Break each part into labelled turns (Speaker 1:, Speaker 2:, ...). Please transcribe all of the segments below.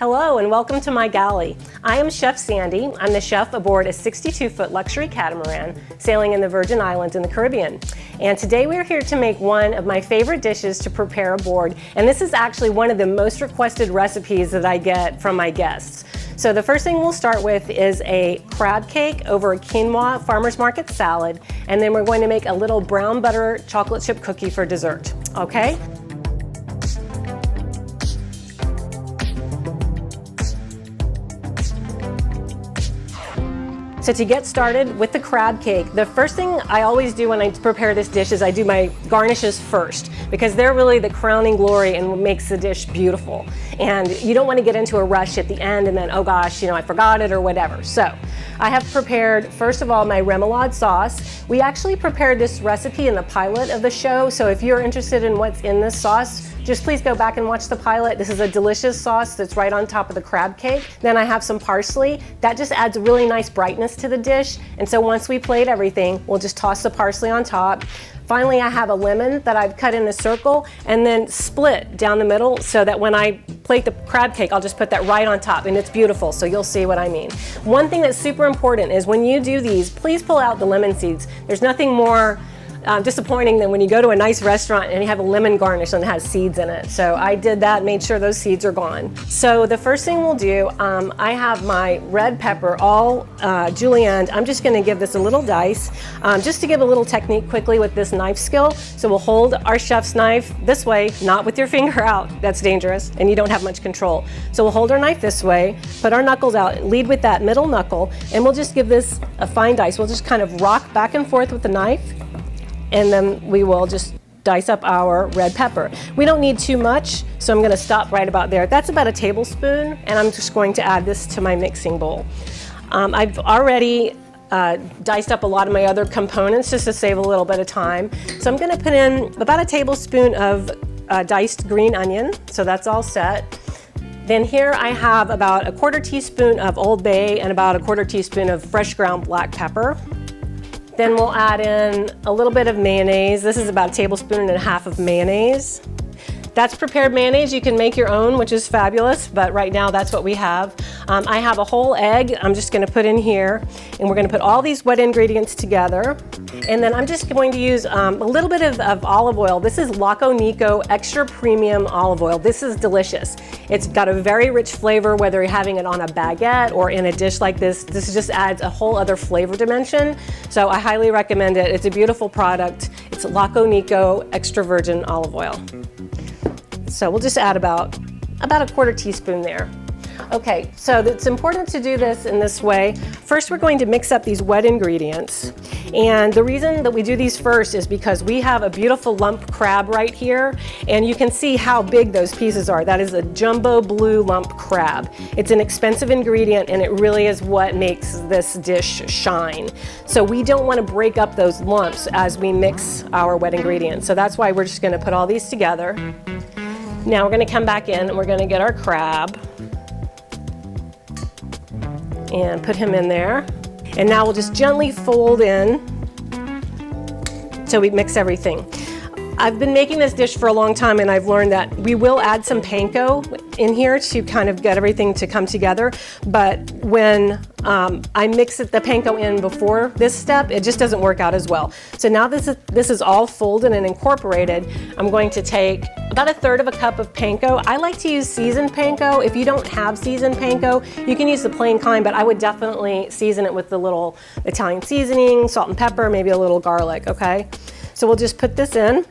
Speaker 1: Hello and welcome to my galley. I am Chef Sandy. I'm the chef aboard a 62-foot luxury catamaran sailing in the Virgin Islands in the Caribbean. And today we're here to make one of my favorite dishes to prepare aboard. And this is actually one of the most requested recipes that I get from my guests. So the first thing we'll start with is a crab cake over a quinoa Farmers Market salad. And then we're going to make a little brown butter chocolate chip cookie for dessert. Okay? So to get started with the crab cake, the first thing I always do when I prepare this dish is I do my garnishes first, because they're really the crowning glory and what makes the dish beautiful. And you don't want to get into a rush at the end and then, oh gosh, I forgot it or whatever. So I have prepared, first of all, my remoulade sauce. We actually prepared this recipe in the pilot of the show, so if you're interested in what's in this sauce, just please go back and watch the pilot. This is a delicious sauce that's right on top of the crab cake. Then I have some parsley. That just adds a really nice brightness to the dish. And so once we plate everything, we'll just toss the parsley on top. Finally, I have a lemon that I've cut in a circle and then split down the middle so that when I plate the crab cake, I'll just put that right on top, and it's beautiful, so you'll see what I mean. One thing that's super important is when you do these, please pull out the lemon seeds. There's nothing more disappointing than when you go to a nice restaurant and you have a lemon garnish and it has seeds in it. So I did that, made sure those seeds are gone. So the first thing we'll do, I have my red pepper, all julienne. I'm just gonna give this a little dice, just to give a little technique quickly with this knife skill. So we'll hold our chef's knife this way, not with your finger out, that's dangerous, and you don't have much control. So we'll hold our knife this way, put our knuckles out, lead with that middle knuckle, and we'll just give this a fine dice. We'll just kind of rock back and forth with the knife, and then we will just dice up our red pepper. We don't need too much, so I'm gonna stop right about there. That's about a tablespoon, and I'm just going to add this to my mixing bowl. I've already diced up a lot of my other components just to save a little bit of time. So I'm gonna put in about a tablespoon of diced green onion, so that's all set. Then here I have about a quarter teaspoon of Old Bay and about a quarter teaspoon of fresh ground black pepper. Then we'll add in a little bit of mayonnaise. This is about a tablespoon and a half of mayonnaise. That's prepared mayonnaise. You can make your own, which is fabulous, but right now that's what we have. I have a whole egg I'm just gonna put in here, and we're gonna put all these wet ingredients together. And then I'm just going to use a little bit of olive oil. This is Laconico Extra Premium Olive Oil. This is delicious. It's got a very rich flavor, whether you're having it on a baguette or in a dish like this. This just adds a whole other flavor dimension. So I highly recommend it. It's a beautiful product. It's Laconico Extra Virgin Olive Oil. So we'll just add about a quarter teaspoon there. Okay, so it's important to do this in this way. First, we're going to mix up these wet ingredients. And the reason that we do these first is because we have a beautiful lump crab right here, and you can see how big those pieces are. That is a jumbo blue lump crab. It's an expensive ingredient, and it really is what makes this dish shine. So we don't want to break up those lumps as we mix our wet ingredients. So that's why we're just going to put all these together. Now we're going to come back in and we're going to get our crab and put him in there. And now we'll just gently fold in so we mix everything. I've been making this dish for a long time, and I've learned that we will add some panko in here to kind of get everything to come together. But when I mix the panko in before this step, it just doesn't work out as well. So now this is all folded and incorporated. I'm going to take about a third of a cup of panko. I like to use seasoned panko. If you don't have seasoned panko, you can use the plain kind, but I would definitely season it with the little Italian seasoning, salt and pepper, maybe a little garlic, okay? So we'll just put this in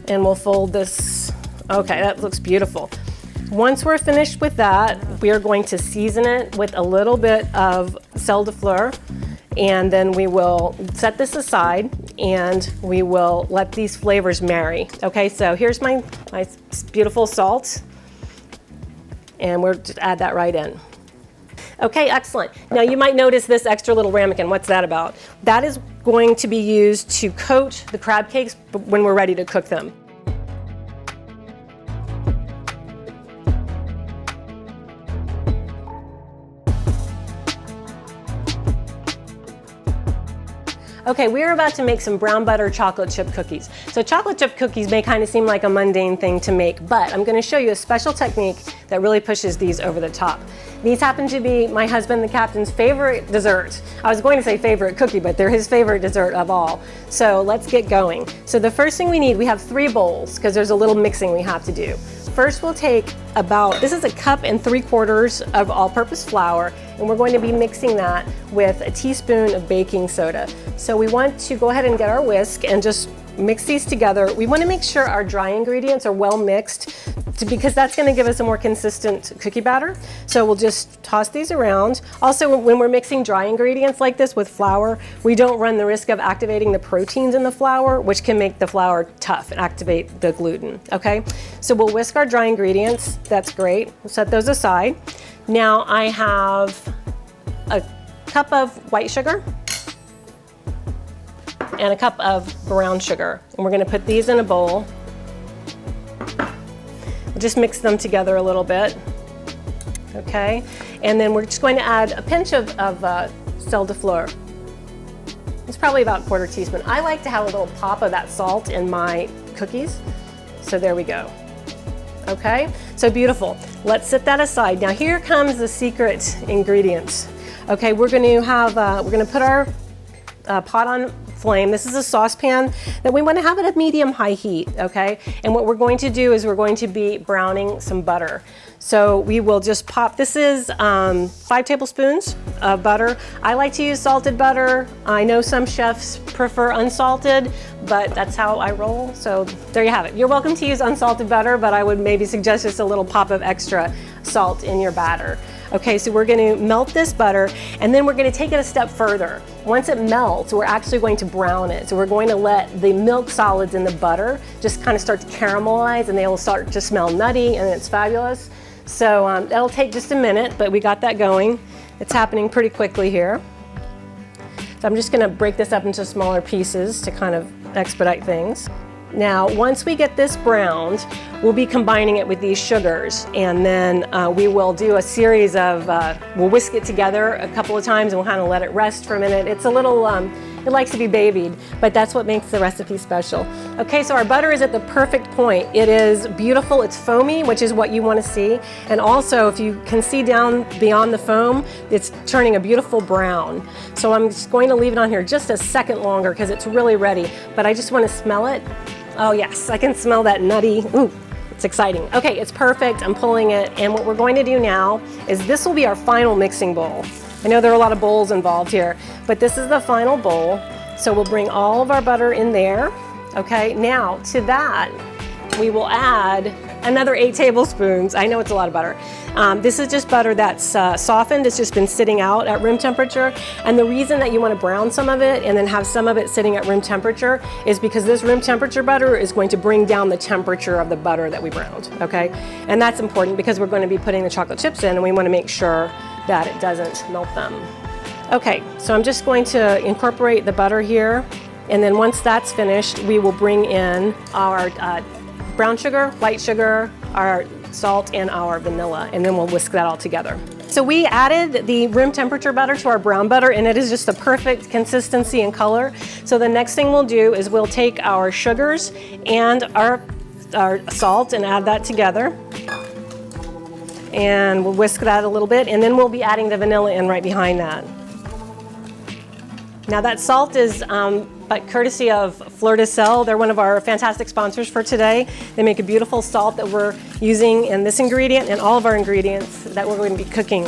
Speaker 1: and we'll fold this. Okay, that looks beautiful. Once we're finished with that, we are going to season it with a little bit of sel de fleur, and then we will set this aside and we will let these flavors marry. Okay, so here's my beautiful salt, and we'll just add that right in. Okay, excellent. Now you might notice this extra little ramekin. What's that about? That is going to be used to coat the crab cakes when we're ready to cook them. Okay, we're about to make some brown butter chocolate chip cookies. So chocolate chip cookies may kind of seem like a mundane thing to make, but I'm going to show you a special technique that really pushes these over the top. These happen to be my husband, the captain's favorite dessert. I was going to say favorite cookie, but they're his favorite dessert of all. So let's get going. So the first thing we need, we have 3 bowls because there's a little mixing we have to do. First we'll take this is a 1.75 cups of all-purpose flour, and we're going to be mixing that with a teaspoon of baking soda. So we want to go ahead and get our whisk and just mix these together. We want to make sure our dry ingredients are well mixed because that's going to give us a more consistent cookie batter. So we'll just toss these around. Also, when we're mixing dry ingredients like this with flour, we don't run the risk of activating the proteins in the flour, which can make the flour tough and activate the gluten, okay? So we'll whisk our dry ingredients. That's great. We'll set those aside. Now I have a cup of white sugar and a cup of brown sugar. And we're going to put these in a bowl. We'll just mix them together a little bit. Okay, and then we're just going to add a pinch of sel de fleur. It's probably about 1/4 teaspoon. I like to have a little pop of that salt in my cookies. So there we go. Okay, so beautiful. Let's set that aside. Now here comes the secret ingredients. Okay, we're going to put our pot on flame. This is a saucepan that we want to have at a medium-high heat, okay? And what we're going to do is we're going to be browning some butter. So we will just pop, this is 5 tablespoons of butter. I like to use salted butter. I know some chefs prefer unsalted, but that's how I roll. So there you have it. You're welcome to use unsalted butter, but I would maybe suggest just a little pop of extra salt in your batter. Okay, so we're going to melt this butter, and then we're going to take it a step further. Once it melts, we're actually going to brown it. So we're going to let the milk solids in the butter just kind of start to caramelize, and they will start to smell nutty, and it's fabulous. So that'll take just a minute, but we got that going. It's happening pretty quickly here. So I'm just going to break this up into smaller pieces to kind of expedite things. Now, once we get this browned, we'll be combining it with these sugars, and then we will do a series of, we'll whisk it together a couple of times and we'll kind of let it rest for a minute. It's a little, it likes to be babied, but that's what makes the recipe special. Okay, so our butter is at the perfect point. It is beautiful, it's foamy, which is what you want to see. And also, if you can see down beyond the foam, it's turning a beautiful brown. So I'm just going to leave it on here just a second longer because it's really ready, but I just want to smell it. Oh yes, I can smell that nutty, ooh, it's exciting. Okay, it's perfect, I'm pulling it, and what we're going to do now is this will be our final mixing bowl. I know there are a lot of bowls involved here, but this is the final bowl. So we'll bring all of our butter in there. Okay, now to that, we will add another 8 tablespoons. I know it's a lot of butter. This is just butter that's softened. It's just been sitting out at room temperature. And the reason that you want to brown some of it and then have some of it sitting at room temperature is because this room temperature butter is going to bring down the temperature of the butter that we browned, okay? And that's important because we're going to be putting the chocolate chips in, and we want to make sure that it doesn't melt them. Okay, so I'm just going to incorporate the butter here, and then once that's finished, we will bring in our brown sugar, white sugar, our salt, and our vanilla, and then we'll whisk that all together. So we added the room temperature butter to our brown butter, and it is just the perfect consistency and color. So the next thing we'll do is we'll take our sugars and our salt and add that together. And we'll whisk that a little bit, and then we'll be adding the vanilla in right behind that. Now that salt is but courtesy of Fleur de Sel. They're one of our fantastic sponsors for today. They make a beautiful salt that we're using in this ingredient and all of our ingredients that we're going to be cooking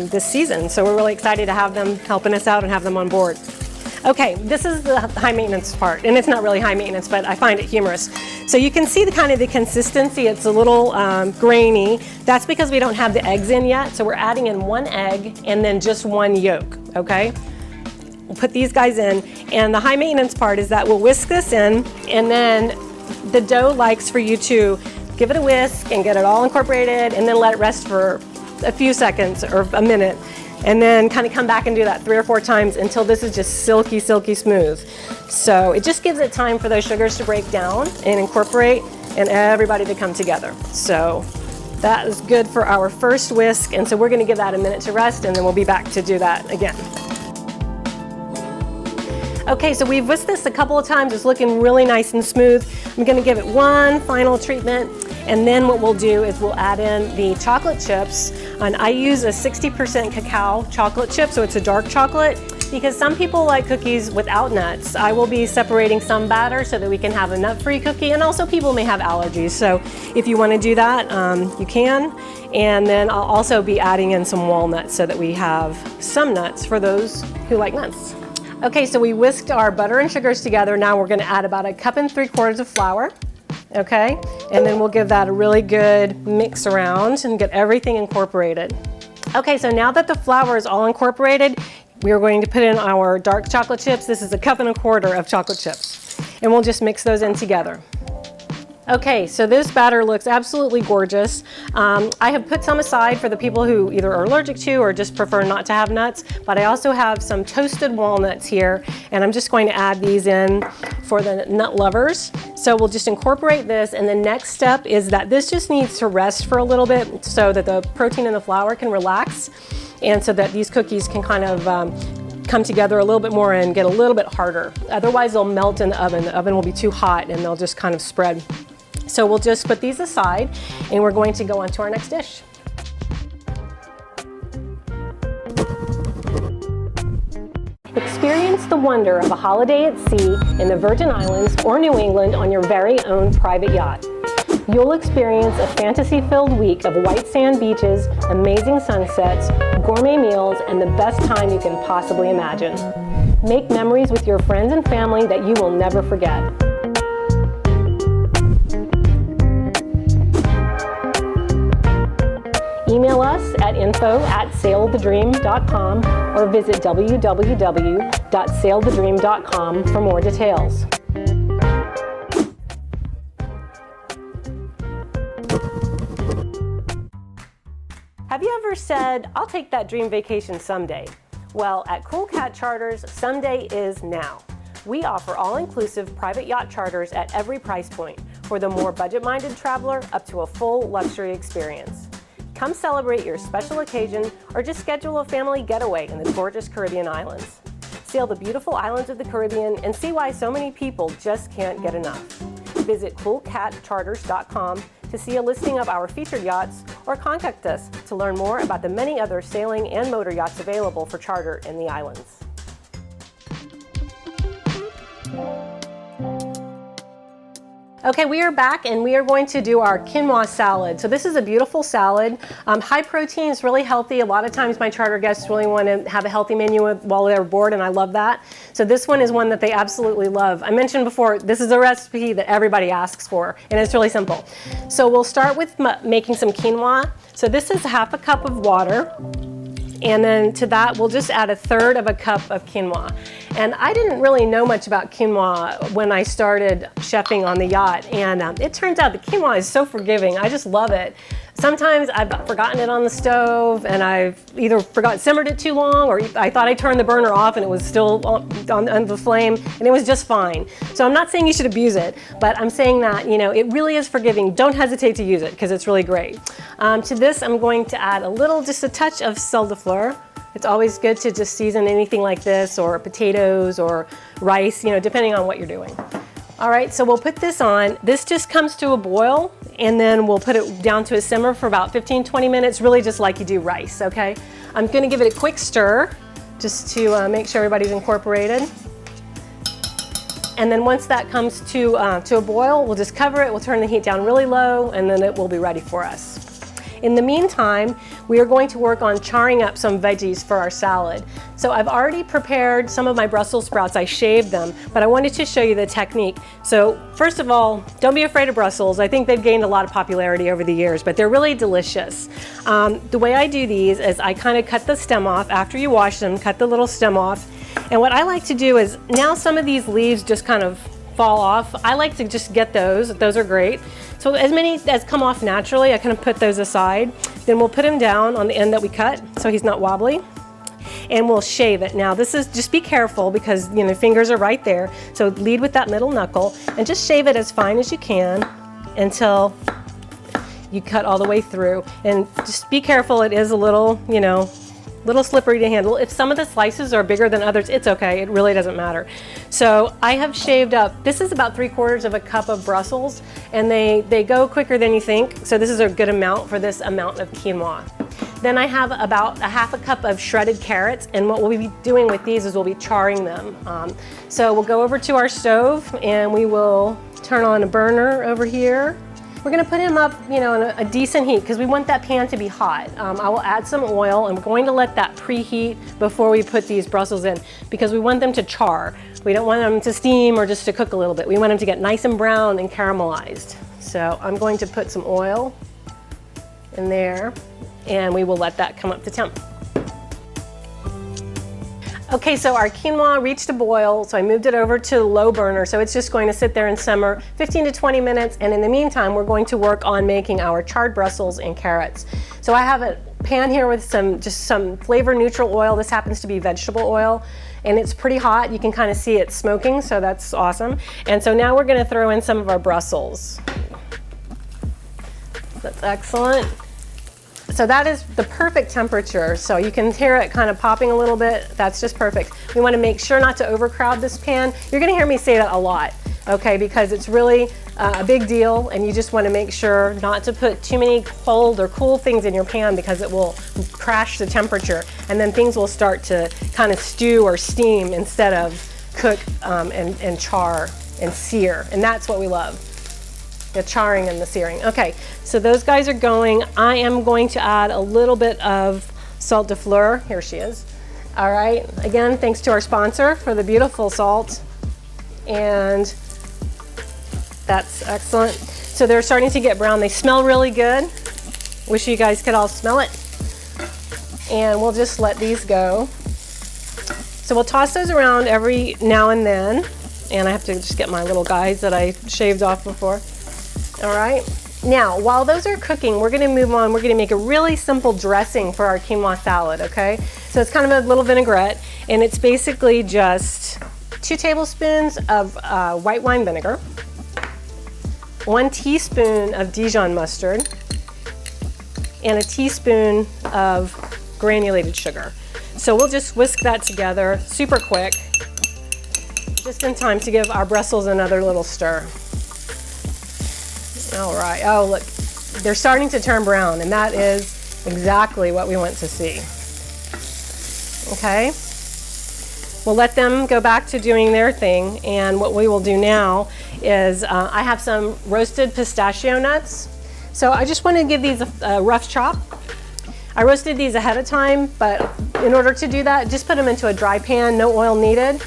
Speaker 1: this season. So we're really excited to have them helping us out and have them on board. Okay, this is the high maintenance part, and it's not really high maintenance, but I find it humorous. So you can see the kind of the consistency. It's a little grainy. That's because we don't have the eggs in yet. So we're adding in 1 egg and then just 1 yolk, okay? We'll put these guys in, and the high maintenance part is that we'll whisk this in, and then the dough likes for you to give it a whisk and get it all incorporated, and then let it rest for a few seconds or a minute, and then kind of come back and do that 3 or 4 times until this is just silky, silky smooth. So it just gives it time for those sugars to break down and incorporate and everybody to come together. So that is good for our first whisk, and so we're going to give that a minute to rest, and then we'll be back to do that again. Okay, so we've whisked this a couple of times. It's looking really nice and smooth. I'm gonna give it one final treatment, and then what we'll do is we'll add in the chocolate chips. And I use a 60% cacao chocolate chip, so it's a dark chocolate, because some people like cookies without nuts. I will be separating some batter so that we can have a nut-free cookie, and also people may have allergies. So if you wanna do that, you can. And then I'll also be adding in some walnuts so that we have some nuts for those who like nuts. Okay, so we whisked our butter and sugars together. Now we're gonna add about 1.75 cups of flour, okay? And then we'll give that a really good mix around and get everything incorporated. Okay, so now that the flour is all incorporated, we are going to put in our dark chocolate chips. This is 1.25 cups of chocolate chips. And we'll just mix those in together. Okay, so this batter looks absolutely gorgeous. I have put some aside for the people who either are allergic to or just prefer not to have nuts, but I also have some toasted walnuts here, and I'm just going to add these in for the nut lovers. So we'll just incorporate this, and the next step is that this just needs to rest for a little bit so that the protein in the flour can relax, and so that these cookies can kind of come together a little bit more and get a little bit harder. Otherwise they'll melt in the oven. The oven will be too hot and they'll just kind of spread. So we'll just put these aside, and we're going to go on to our next dish. Experience the wonder of a holiday at sea in the Virgin Islands or New England on your very own private yacht. You'll experience a fantasy-filled week of white sand beaches, amazing sunsets, gourmet meals, and the best time you can possibly imagine. Make memories with your friends and family that you will never forget. Email us at info@sailthedream.com or visit www.sailthedream.com for more details. Have you ever said, "I'll take that dream vacation someday"? Well, at Cool Cat Charters, someday is now. We offer all-inclusive private yacht charters at every price point, for the more budget-minded traveler up to a full luxury experience. Come celebrate your special occasion or just schedule a family getaway in the gorgeous Caribbean islands. Sail the beautiful islands of the Caribbean and see why so many people just can't get enough. Visit coolcatcharters.com to see a listing of our featured yachts, or contact us to learn more about the many other sailing and motor yachts available for charter in the islands. Okay, we are back and we are going to do our quinoa salad. So this is a beautiful salad. High protein, is really healthy. A lot of times my charter guests really want to have a healthy menu while they're bored, and I love that. So this one is one that they absolutely love. I mentioned before, this is a recipe that everybody asks for, and it's really simple. So we'll start with making some quinoa. So this is 1/2 cup of water. And then to that, we'll just add 1/3 cup of quinoa. And I didn't really know much about quinoa when I started chefing on the yacht. And it turns out the quinoa is so forgiving. I just love it. Sometimes I've forgotten it on the stove, and I've either simmered it too long, or I thought I turned the burner off and it was still on the flame, and it was just fine. So I'm not saying you should abuse it, but I'm saying that, you know, it really is forgiving. Don't hesitate to use it because it's really great. To this, I'm going to add just a touch of sel de fleur. It's always good to just season anything like this, or potatoes or rice, you know, depending on what you're doing. All right, so we'll put this on. This just comes to a boil, and then we'll put it down to a simmer for about 15-20 minutes, really just like you do rice, okay? I'm gonna give it a quick stir just to make sure everybody's incorporated. And then once that comes to a boil, we'll just cover it, we'll turn the heat down really low, and then it will be ready for us. In the meantime, we are going to work on charring up some veggies for our salad. So I've already prepared some of my Brussels sprouts. I shaved them, but I wanted to show you the technique. So first of all, don't be afraid of Brussels. I think they've gained a lot of popularity over the years, but they're really delicious. The way I do these is I kind of cut the stem off after you wash them, cut the little stem off. And what I like to do is, now some of these leaves just kind of fall off. I like to just get those. Those are great. So as many as come off naturally, I kind of put those aside. Then we'll put him down on the end that we cut so he's not wobbly. And we'll shave it. Now this is, just be careful because, you know, fingers are right there. So lead with that middle knuckle and just shave it as fine as you can until you cut all the way through. And just be careful, it is a little, you know, little slippery to handle. If some of the slices are bigger than others, it's okay. It really doesn't matter. So I have shaved up, this is about 3/4 of a cup of Brussels, and they go quicker than you think. So this is a good amount for this amount of quinoa. Then I have about a 1/2 cup of shredded carrots, and what we'll be doing with these is we'll be charring them. So we'll go over to our stove and we will turn on a burner over here. We're gonna put him up, you know, in a decent heat because we want that pan to be hot. I will add some oil and we're going to let that preheat before we put these Brussels in because we want them to char. We don't want them to steam or just to cook a little bit. We want them to get nice and brown and caramelized. So I'm going to put some oil in there and we will let that come up to temp. Okay, so our quinoa reached a boil, so I moved it over to low burner, so it's just going to sit there and simmer 15 to 20 minutes, and in the meantime, we're going to work on making our charred Brussels and carrots. So I have a pan here with just some flavor neutral oil. This happens to be vegetable oil, and it's pretty hot. You can kind of see it smoking, so that's awesome. And so now we're gonna throw in some of our Brussels. That's excellent. So that is the perfect temperature. So you can hear it kind of popping a little bit. That's just perfect. We want to make sure not to overcrowd this pan. You're going to hear me say that a lot, okay, because it's really a big deal, and you just want to make sure not to put too many cold or cool things in your pan because it will crash the temperature, and then things will start to kind of stew or steam instead of cook and char and sear, and that's what we love. The charring and the searing. Okay, so those guys are going. I am going to add a little bit of salt de fleur. Here she is. All right, again, thanks to our sponsor for the beautiful salt. And that's excellent. So they're starting to get brown. They smell really good. Wish you guys could all smell it. And we'll just let these go. So we'll toss those around every now and then. And I have to just get my little guys that I shaved off before. All right, now while those are cooking, we're gonna move on. We're gonna make a really simple dressing for our quinoa salad, okay? So it's kind of a little vinaigrette, and it's basically just 2 tablespoons of white wine vinegar, 1 teaspoon of Dijon mustard, and a teaspoon of granulated sugar. So we'll just whisk that together super quick, just in time to give our Brussels another little stir. All right, oh look, they're starting to turn brown, and that is exactly what we want to see. Okay, we'll let them go back to doing their thing, and what we will do now is I have some roasted pistachio nuts. So I just want to give these a rough chop. I roasted these ahead of time, but in order to do that, just put them into a dry pan, no oil needed.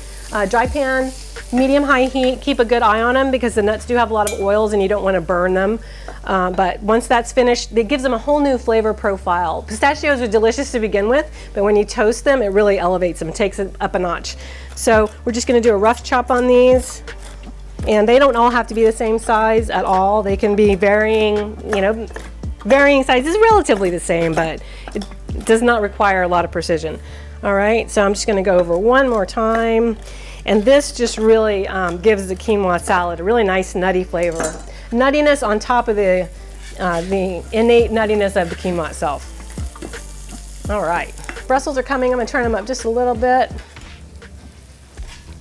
Speaker 1: Dry pan, medium-high heat, keep a good eye on them because the nuts do have a lot of oils and you don't want to burn them. But once that's finished, it gives them a whole new flavor profile. Pistachios are delicious to begin with, but when you toast them, it really elevates them, takes it up a notch. So we're just going to do a rough chop on these. And they don't all have to be the same size at all. They can be varying, you know, varying sizes, relatively the same, but it does not require a lot of precision. All right, so I'm just going to go over one more time. And this just really gives the quinoa salad a really nice nutty flavor. Nuttiness on top of the innate nuttiness of the quinoa itself. All right, Brussels are coming. I'm gonna turn them up just a little bit.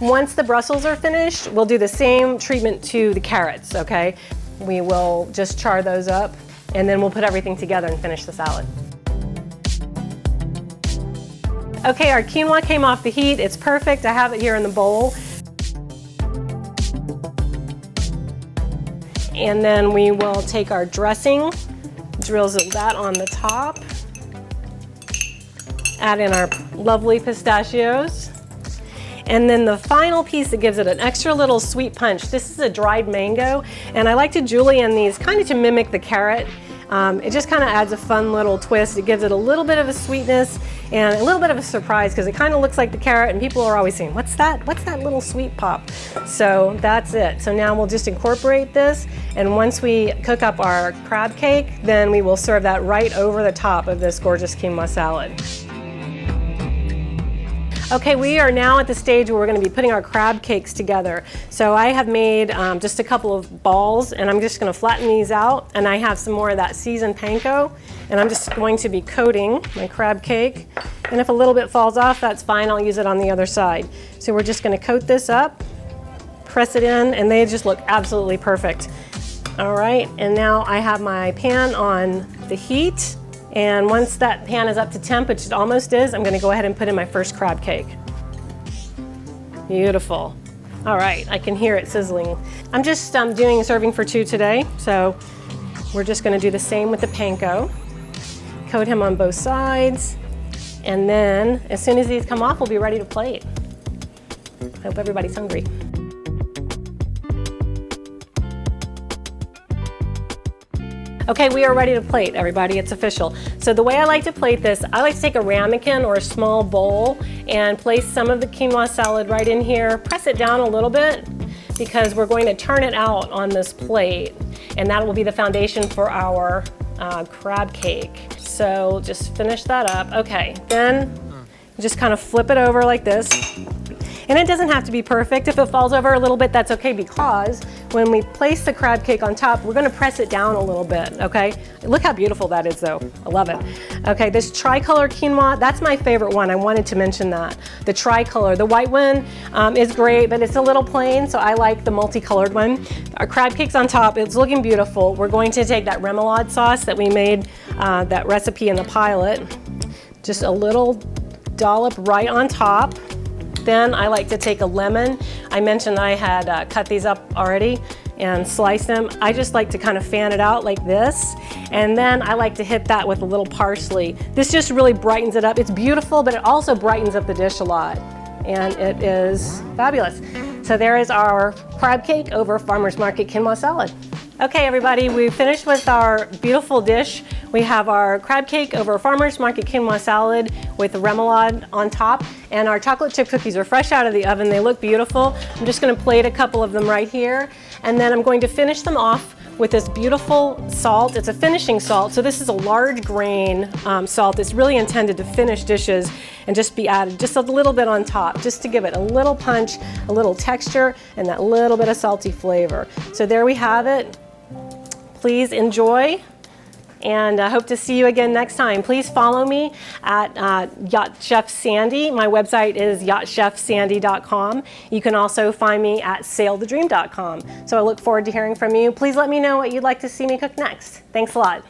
Speaker 1: Once the Brussels are finished, we'll do the same treatment to the carrots, okay? We will just char those up, and then we'll put everything together and finish the salad. Okay, our quinoa came off the heat. It's perfect. I have it here in the bowl. And then we will take our dressing, drizzle that on the top, add in our lovely pistachios. And then the final piece that gives it an extra little sweet punch, this is a dried mango, and I like to julienne these kind of to mimic the carrot. It just kind of adds a fun little twist. It gives it a little bit of a sweetness and a little bit of a surprise because it kind of looks like the carrot, and people are always saying, what's that? What's that little sweet pop? So that's it. So now we'll just incorporate this, and once we cook up our crab cake, then we will serve that right over the top of this gorgeous quinoa salad. Okay, we are now at the stage where we're going to be putting our crab cakes together. So I have made just a couple of balls, and I'm just going to flatten these out, and I have some more of that seasoned panko, and I'm just going to be coating my crab cake. And if a little bit falls off, that's fine, I'll use it on the other side. So we're just going to coat this up, press it in, and they just look absolutely perfect. All right, and now I have my pan on the heat. And once that pan is up to temp, which it almost is, I'm gonna go ahead and put in my first crab cake. Beautiful. All right, I can hear it sizzling. I'm just doing serving for two today, so we're just gonna do the same with the panko. Coat him on both sides, and then as soon as these come off, we'll be ready to plate. I hope everybody's hungry. Okay, we are ready to plate, everybody. It's official. So the way I like to plate this, I like to take a ramekin or a small bowl and place some of the quinoa salad right in here. Press it down a little bit because we're going to turn it out on this plate, and that will be the foundation for our crab cake. So just finish that up. Okay, then just kind of flip it over like this. And it doesn't have to be perfect. If it falls over a little bit, that's okay, because when we place the crab cake on top, we're gonna press it down a little bit, okay? Look how beautiful that is though, I love it. Okay, this tricolor quinoa, that's my favorite one. I wanted to mention that. The tricolor, the white one is great, but it's a little plain, so I like the multicolored one. Our crab cake's on top, it's looking beautiful. We're going to take that remoulade sauce that we made, that recipe in the pilot, just a little dollop right on top. Then I like to take a lemon. I mentioned I had cut these up already and sliced them. I just like to kind of fan it out like this. And then I like to hit that with a little parsley. This just really brightens it up. It's beautiful, but it also brightens up the dish a lot. And it is fabulous. So there is our crab cake over Farmers Market Quinoa Salad. Okay, everybody, we finished with our beautiful dish. We have our crab cake over Farmers Market Quinoa Salad with the remoulade on top, and our chocolate chip cookies are fresh out of the oven. They look beautiful. I'm just gonna plate a couple of them right here, and then I'm going to finish them off with this beautiful salt. It's a finishing salt, so this is a large grain salt. It's really intended to finish dishes and just be added just a little bit on top, just to give it a little punch, a little texture, and that little bit of salty flavor. So there we have it. Please enjoy, and I hope to see you again next time. Please follow me at Yacht Chef Sandy. My website is yachtchefsandy.com. You can also find me at sailthedream.com. So I look forward to hearing from you. Please let me know what you'd like to see me cook next. Thanks a lot.